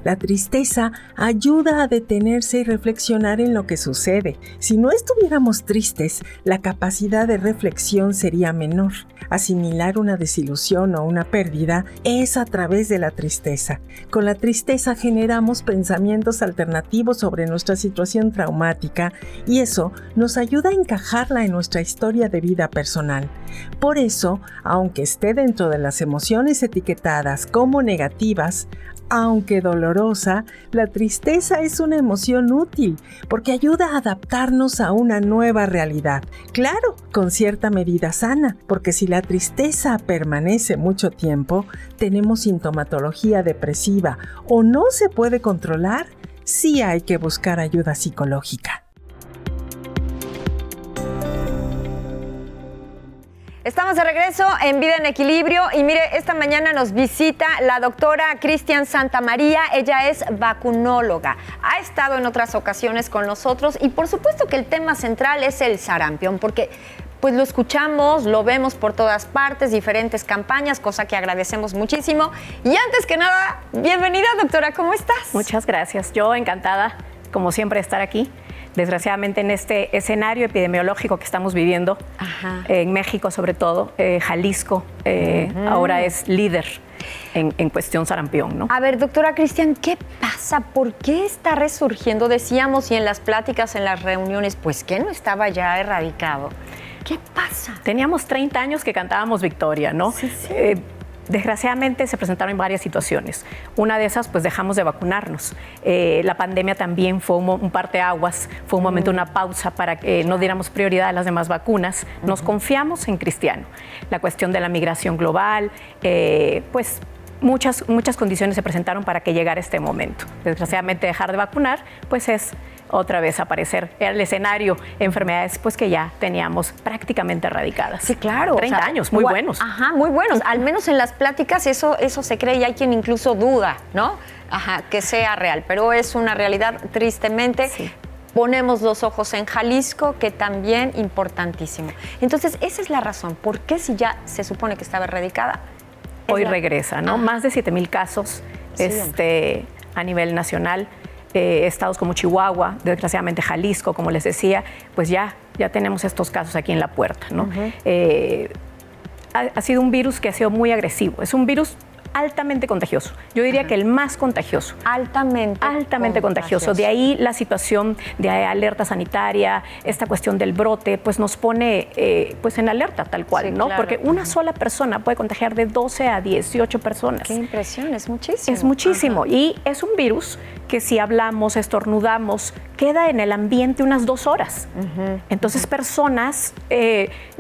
La tristeza ayuda a detenerse y reflexionar en lo que sucede. Si no estuviéramos tristes, la capacidad de reflexión sería menor. Asimilar una desilusión o una pérdida es a través de la tristeza. Con la tristeza generamos pensamientos alternativos sobre nuestra situación traumática y eso nos ayuda a encajarla en nuestra historia de vida personal. Por eso, aunque esté dentro de las emociones etiquetadas como negativas, aunque dolorosa, la tristeza es una emoción útil porque ayuda a adaptarnos a una nueva realidad. Claro, con cierta medida sana, porque si la tristeza permanece mucho tiempo, tenemos sintomatología depresiva o no se puede controlar, sí hay que buscar ayuda psicológica. Estamos de regreso en Vida en Equilibrio y mire, esta mañana nos visita la doctora Cristian Santamaría. Ella es vacunóloga, ha estado en otras ocasiones con nosotros y por supuesto que el tema central es el sarampión, porque pues lo escuchamos, lo vemos por todas partes, diferentes campañas, cosa que agradecemos muchísimo. Y antes que nada, bienvenida doctora, ¿cómo estás? Muchas gracias, yo encantada, como siempre, de estar aquí. Desgraciadamente en este escenario epidemiológico que estamos viviendo, en México sobre todo, Jalisco ahora es líder en cuestión sarampión, ¿no? A ver, doctora Cristian, ¿qué pasa? ¿Por qué está resurgiendo? Decíamos y en las pláticas, en las reuniones, pues que no estaba ya erradicado. ¿Qué pasa? Teníamos 30 años que cantábamos victoria, ¿no? Sí. Desgraciadamente se presentaron varias situaciones. Una de esas, pues dejamos de vacunarnos. La pandemia también fue un parteaguas, fue un momento, una pausa para que no diéramos prioridad a las demás vacunas. Nos confiamos en Cristiano. La cuestión de la migración global, pues muchas condiciones se presentaron para que llegara este momento. Desgraciadamente dejar de vacunar, pues es otra vez aparecer el escenario, enfermedades pues que ya teníamos prácticamente erradicadas. Sí, claro. 30 años, muy buenos. Ajá, muy buenos. Al menos en las pláticas eso se cree y hay quien incluso duda, ¿no? Que sea real, pero es una realidad, tristemente. Sí. Ponemos los ojos en Jalisco, que también importantísimo. Entonces, esa es la razón. ¿Por qué si ya se supone que estaba erradicada? Hoy regresa, ¿no? Más de 7,000 casos a nivel nacional. Estados como Chihuahua, desgraciadamente Jalisco, como les decía, pues ya tenemos estos casos aquí en la puerta, ¿no? Ha sido un virus que ha sido muy agresivo. Es un virus altamente contagioso. Yo diría que el más contagioso. Altamente contagioso. De ahí la situación de alerta sanitaria, esta cuestión del brote, pues nos pone pues en alerta tal cual, sí, ¿no? Claro. Porque una sola persona puede contagiar de 12 a 18 personas. Qué impresión, es muchísimo. Es muchísimo. Y es un virus que si hablamos, estornudamos, queda en el ambiente unas 2 horas. Entonces personas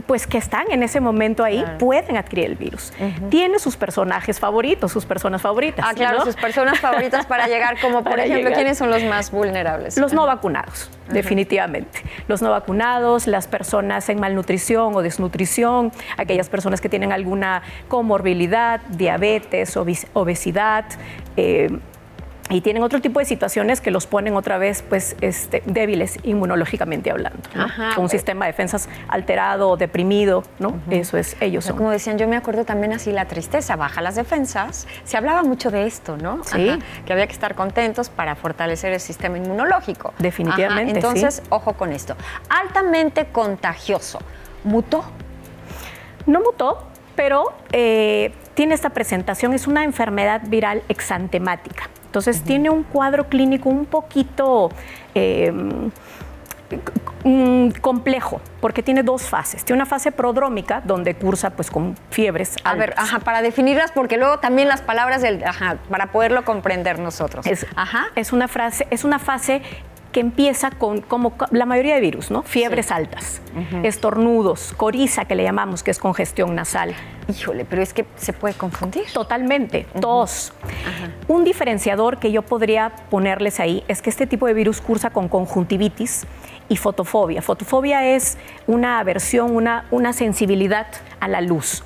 pues que están en ese momento ahí pueden adquirir el virus. Tiene sus personajes favoritos, sus personas favoritas. Claro, ¿no? Sus personas favoritas para llegar, como por ejemplo, ¿quiénes son los más vulnerables? Los no vacunados, definitivamente. Los no vacunados, las personas en malnutrición o desnutrición, aquellas personas que tienen alguna comorbilidad, diabetes, obesidad, y tienen otro tipo de situaciones que los ponen otra vez pues, débiles inmunológicamente hablando, ¿no? Con un sistema de defensas alterado, deprimido, ¿no? Eso es, ellos son. Como decían, yo me acuerdo también así, la tristeza baja las defensas. Se hablaba mucho de esto, ¿no? Sí. Que había que estar contentos para fortalecer el sistema inmunológico. Definitivamente, Entonces, sí. Ojo con esto. Altamente contagioso. ¿Mutó? No mutó, pero tiene esta presentación, es una enfermedad viral exantemática. Entonces tiene un cuadro clínico un poquito complejo, porque tiene 2 fases. Tiene una fase prodrómica, donde cursa pues con fiebres altas. A ver, para definirlas, porque luego también las palabras para poderlo comprender nosotros. Es una fase que empieza con, como la mayoría de virus, ¿no? Fiebres altas, estornudos, coriza, que le llamamos, que es congestión nasal. Híjole, pero es que se puede confundir. Totalmente, tos. Un diferenciador que yo podría ponerles ahí es que este tipo de virus cursa con conjuntivitis y fotofobia. Fotofobia es una aversión, una sensibilidad a la luz.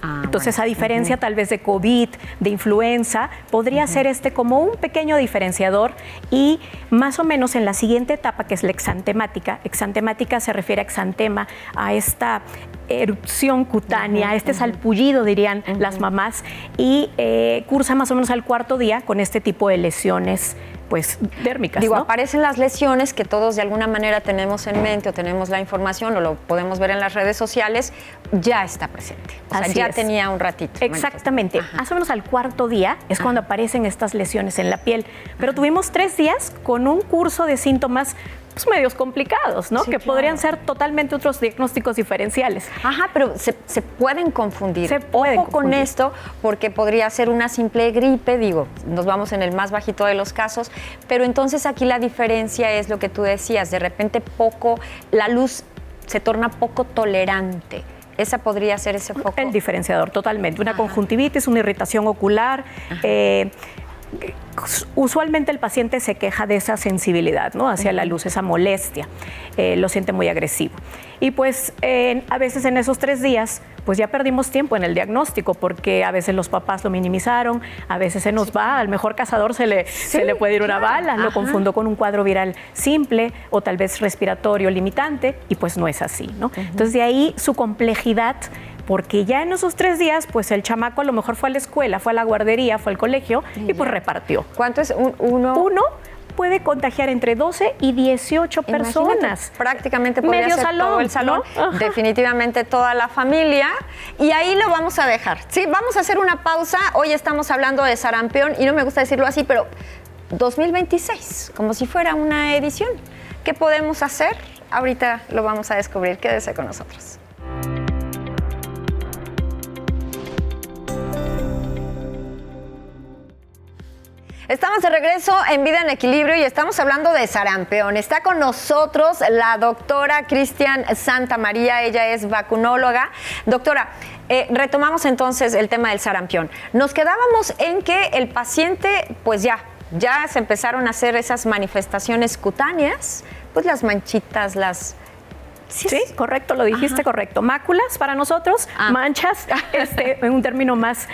Entonces, a diferencia tal vez de COVID, de influenza, podría ser como un pequeño diferenciador y más o menos en la siguiente etapa, que es la exantemática. Exantemática se refiere a exantema, a esta erupción cutánea, este salpullido, dirían las mamás, y cursa más o menos al 4º día con este tipo de lesiones pues dérmicas. Digo, ¿no? aparecen las lesiones que todos de alguna manera tenemos en mente o tenemos la información o lo podemos ver en las redes sociales, ya está presente. O sea, ya tenía un ratito. Exactamente. Más o menos al 4º día es cuando aparecen estas lesiones en la piel. Pero tuvimos 3 días con un curso de síntomas pues, medios complicados, ¿no? Sí, que podrían ser totalmente otros diagnósticos diferenciales. Pero se pueden confundir. Se puede Ojo con esto, porque podría ser una simple gripe, digo, nos vamos en el más bajito de los casos, pero entonces aquí la diferencia es lo que tú decías, de repente la luz se torna poco tolerante. Esa podría ser ese foco. El diferenciador, totalmente. Una conjuntivitis, una irritación ocular. Usualmente el paciente se queja de esa sensibilidad, ¿no? Hacia la luz, esa molestia, lo siente muy agresivo. Y pues a veces en esos 3 días pues ya perdimos tiempo en el diagnóstico porque a veces los papás lo minimizaron, a veces se nos va, al mejor cazador se le puede ir una bala, lo confundo con un cuadro viral simple o tal vez respiratorio limitante y pues no es así, ¿no? Entonces de ahí su complejidad, porque ya en esos 3 días, pues el chamaco a lo mejor fue a la escuela, fue a la guardería, fue al colegio y pues repartió. ¿Cuánto es? Uno puede contagiar entre 12 y 18 personas. Imagínate, prácticamente podría medio ser salón, todo el salón, ¿no? Definitivamente toda la familia. Y ahí lo vamos a dejar. Sí, vamos a hacer una pausa. Hoy estamos hablando de sarampión y no me gusta decirlo así, pero 2026, como si fuera una edición. ¿Qué podemos hacer? Ahorita lo vamos a descubrir. Quédese con nosotros. Estamos de regreso en Vida en Equilibrio y estamos hablando de sarampión. Está con nosotros la doctora Cristian Santamaría, ella es vacunóloga. Doctora, retomamos entonces el tema del sarampión. Nos quedábamos en que el paciente, pues ya se empezaron a hacer esas manifestaciones cutáneas, pues las manchitas, las... Sí, correcto, lo dijiste correcto. Máculas para nosotros, manchas, en un término más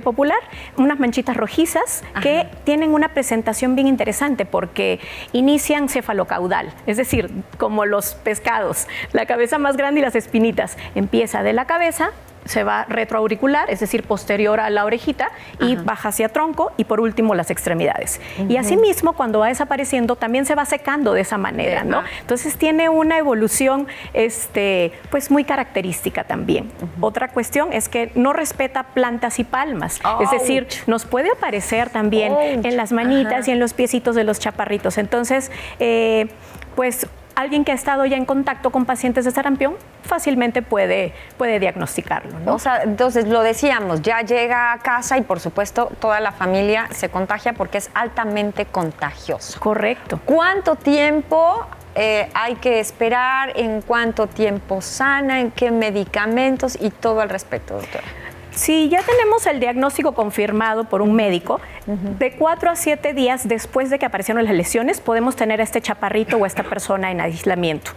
popular, unas manchitas rojizas que tienen una presentación bien interesante porque inician cefalocaudal, es decir, como los pescados, la cabeza más grande y las espinitas. Empieza de la cabeza, se va retroauricular, es decir, posterior a la orejita y baja hacia tronco y por último las extremidades. Y asimismo, cuando va desapareciendo, también se va secando de esa manera, ¿no? Entonces tiene una evolución pues muy característica también. Otra cuestión es que no respeta plantas y palmas, es decir, nos puede aparecer también en las manitas y en los piecitos de los chaparritos. Entonces, pues alguien que ha estado ya en contacto con pacientes de sarampión fácilmente puede diagnosticarlo, ¿no? O sea, entonces lo decíamos, ya llega a casa y por supuesto toda la familia se contagia porque es altamente contagioso. Correcto. ¿Cuánto tiempo hay que esperar? ¿En cuánto tiempo sana? ¿En qué medicamentos? Y todo al respecto, doctora. Si ya tenemos el diagnóstico confirmado por un médico, de 4 a 7 días después de que aparecieron las lesiones, podemos tener a este chaparrito o a esta persona en aislamiento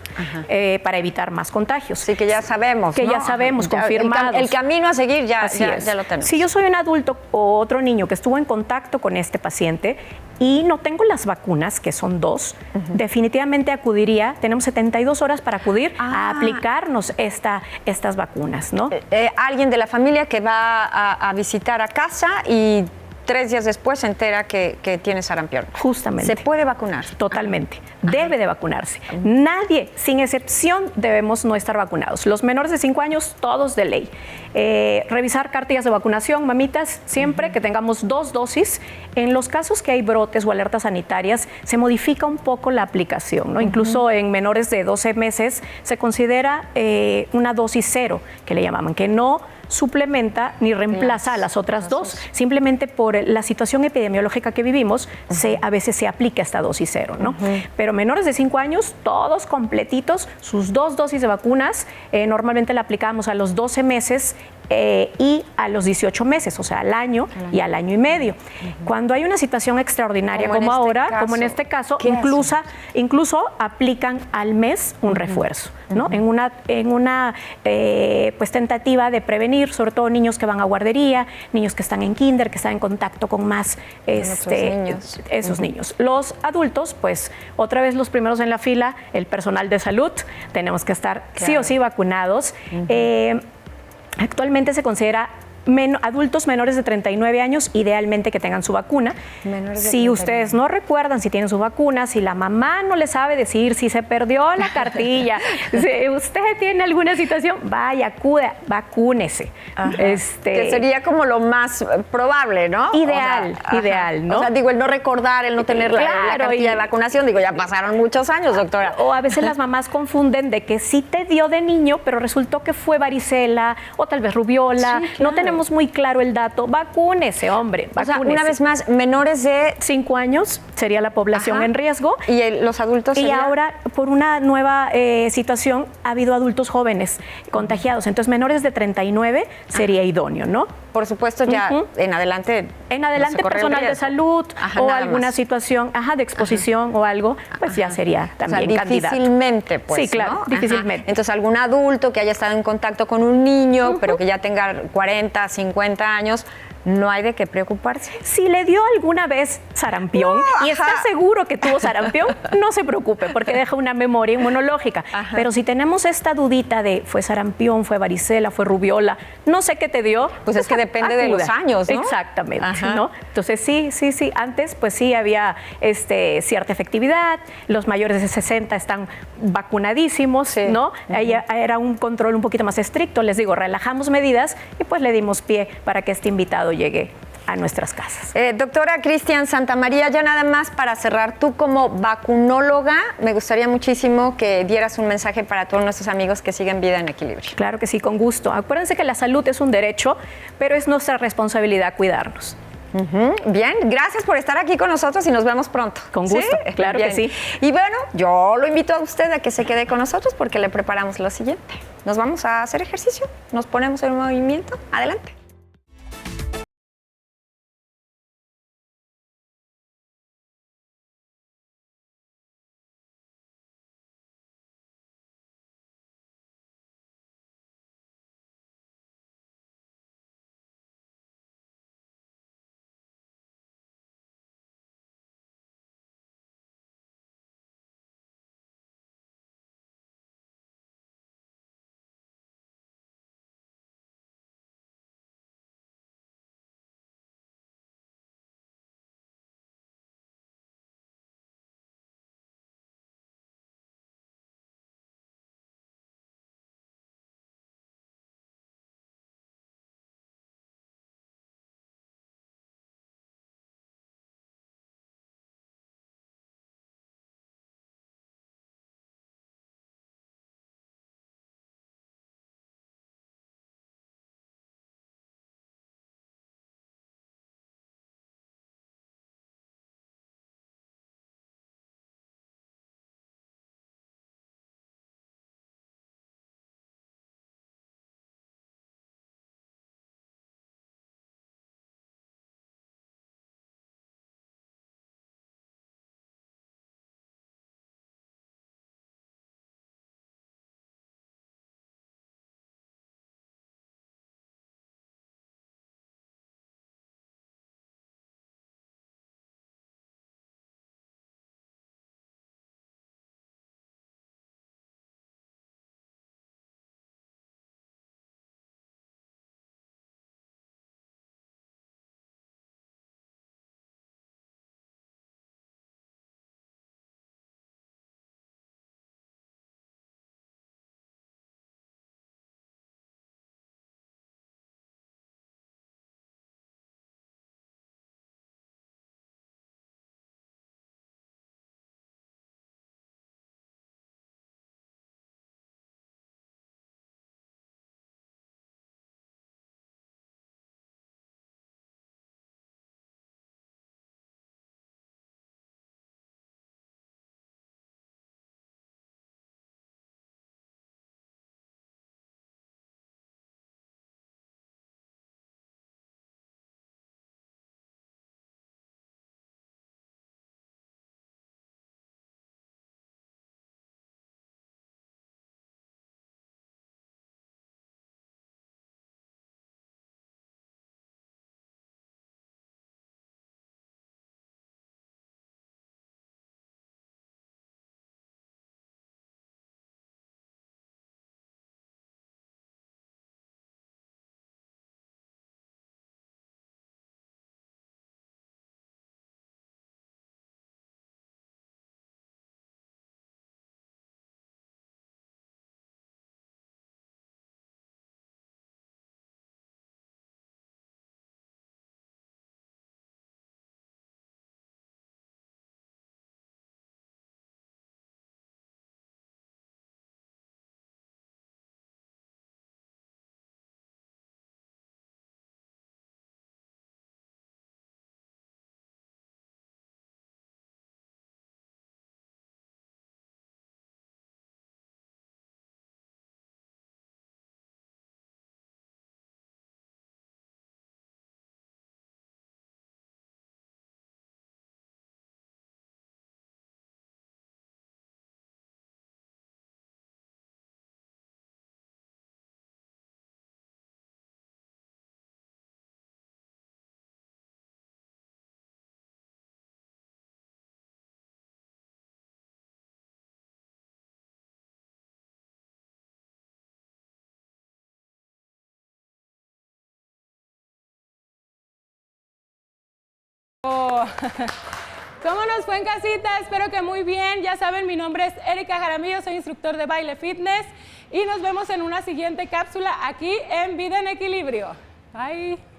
para evitar más contagios. Sí, que ya sabemos, que ya sabemos, confirmados. El camino a seguir ya lo tenemos. Si yo soy un adulto o otro niño que estuvo en contacto con este paciente y no tengo las vacunas, que son 2, definitivamente acudiría, tenemos 72 horas para acudir a aplicarnos estas vacunas, ¿no? Alguien de la familia que va a visitar a casa y 3 días después se entera que tiene sarampión. Justamente. ¿Se puede vacunar? Totalmente. Debe de vacunarse. Nadie, sin excepción, debemos no estar vacunados. Los menores de 5 años, todos de ley. Revisar cartillas de vacunación, mamitas, siempre que tengamos 2 dosis. En los casos que hay brotes o alertas sanitarias, se modifica un poco la aplicación, ¿no? Incluso en menores de 12 meses se considera una dosis 0, que le llamaban, que no suplementa ni reemplaza a las otras 2, simplemente por la situación epidemiológica que vivimos, a veces se aplica esta dosis 0, ¿no? Pero menores de 5 años, todos completitos, sus 2 dosis de vacunas, normalmente la aplicamos a los 12 meses y a los 18 meses, o sea, al año y al año y medio. Cuando hay una situación extraordinaria como ahora, como en este caso, incluso aplican al mes un refuerzo, ¿no? En una pues tentativa de prevenir, sobre todo niños que van a guardería, niños que están en kinder, que están en contacto con más niños. Esos niños. Los adultos, pues otra vez los primeros en la fila, el personal de salud, tenemos que estar sí o sí vacunados. Actualmente se considera adultos menores de 39 años, idealmente que tengan su vacuna. Si ustedes no recuerdan si tienen su vacuna, si la mamá no le sabe decir, si se perdió la cartilla, si usted tiene alguna situación, vaya, acuda, vacúnese. Que sería como lo más probable, ¿no? Ideal, ideal, ¿no? O sea, digo, el no recordar, el no tener la cartilla de vacunación, digo, ya pasaron muchos años, doctora. O a veces las mamás confunden de que sí te dio de niño, pero resultó que fue varicela o tal vez rubiola. Sí, claro. No tenemos muy claro el dato. Vacúnese, hombre. Vacúnese. O sea, una vez más, menores de 5 años sería la población en riesgo. ¿Y los adultos? Y ahora, por una nueva situación, ha habido adultos jóvenes contagiados. Entonces, menores de 39 sería idóneo, ¿no? Por supuesto, ya en adelante. En adelante, personal de salud o alguna más. Situación de exposición o algo, pues ya sería también candidato. Difícilmente, pues. Sí, claro, ¿no? difícilmente. Entonces, algún adulto que haya estado en contacto con un niño, pero que ya tenga 40, 50 años, no hay de qué preocuparse. Si le dio alguna vez sarampión y está seguro que tuvo sarampión, no se preocupe porque deja una memoria inmunológica. Pero si tenemos esta dudita de fue sarampión, fue varicela, fue rubiola, no sé qué te dio. Pues es que depende de los años, ¿no? Exactamente, ¿no? Entonces sí. Antes pues sí había cierta efectividad, los mayores de 60 están vacunadísimos, ¿no? Ahí era un control un poquito más estricto, les digo, relajamos medidas y pues le dimos pie para que este invitado llegue a nuestras casas. Doctora Cristian Santamaría, ya nada más para cerrar, tú como vacunóloga, me gustaría muchísimo que dieras un mensaje para todos nuestros amigos que siguen Vida en Equilibrio. Claro que sí, con gusto. Acuérdense que la salud es un derecho, pero es nuestra responsabilidad cuidarnos. Bien, gracias por estar aquí con nosotros y nos vemos pronto. Con gusto, claro que sí. Y bueno, yo lo invito a usted a que se quede con nosotros porque le preparamos lo siguiente. Nos vamos a hacer ejercicio, nos ponemos en movimiento. Adelante. ¿Cómo nos fue en casita? Espero que muy bien. Ya saben, mi nombre es Erika Jaramillo, soy instructor de baile fitness y nos vemos en una siguiente cápsula aquí en Vida en Equilibrio. Bye.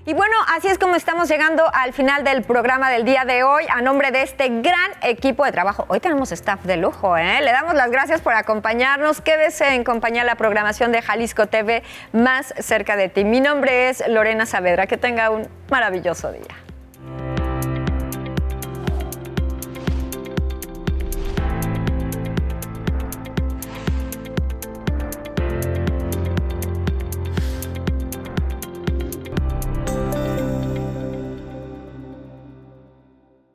Y bueno, así es como estamos llegando al final del programa del día de hoy. A nombre de este gran equipo de trabajo, hoy tenemos staff de lujo, ¿eh? Le damos las gracias por acompañarnos. Quédese en compañía de la programación de Jalisco TV, más cerca de ti. Mi nombre es Lorena Saavedra. Que tenga un maravilloso día.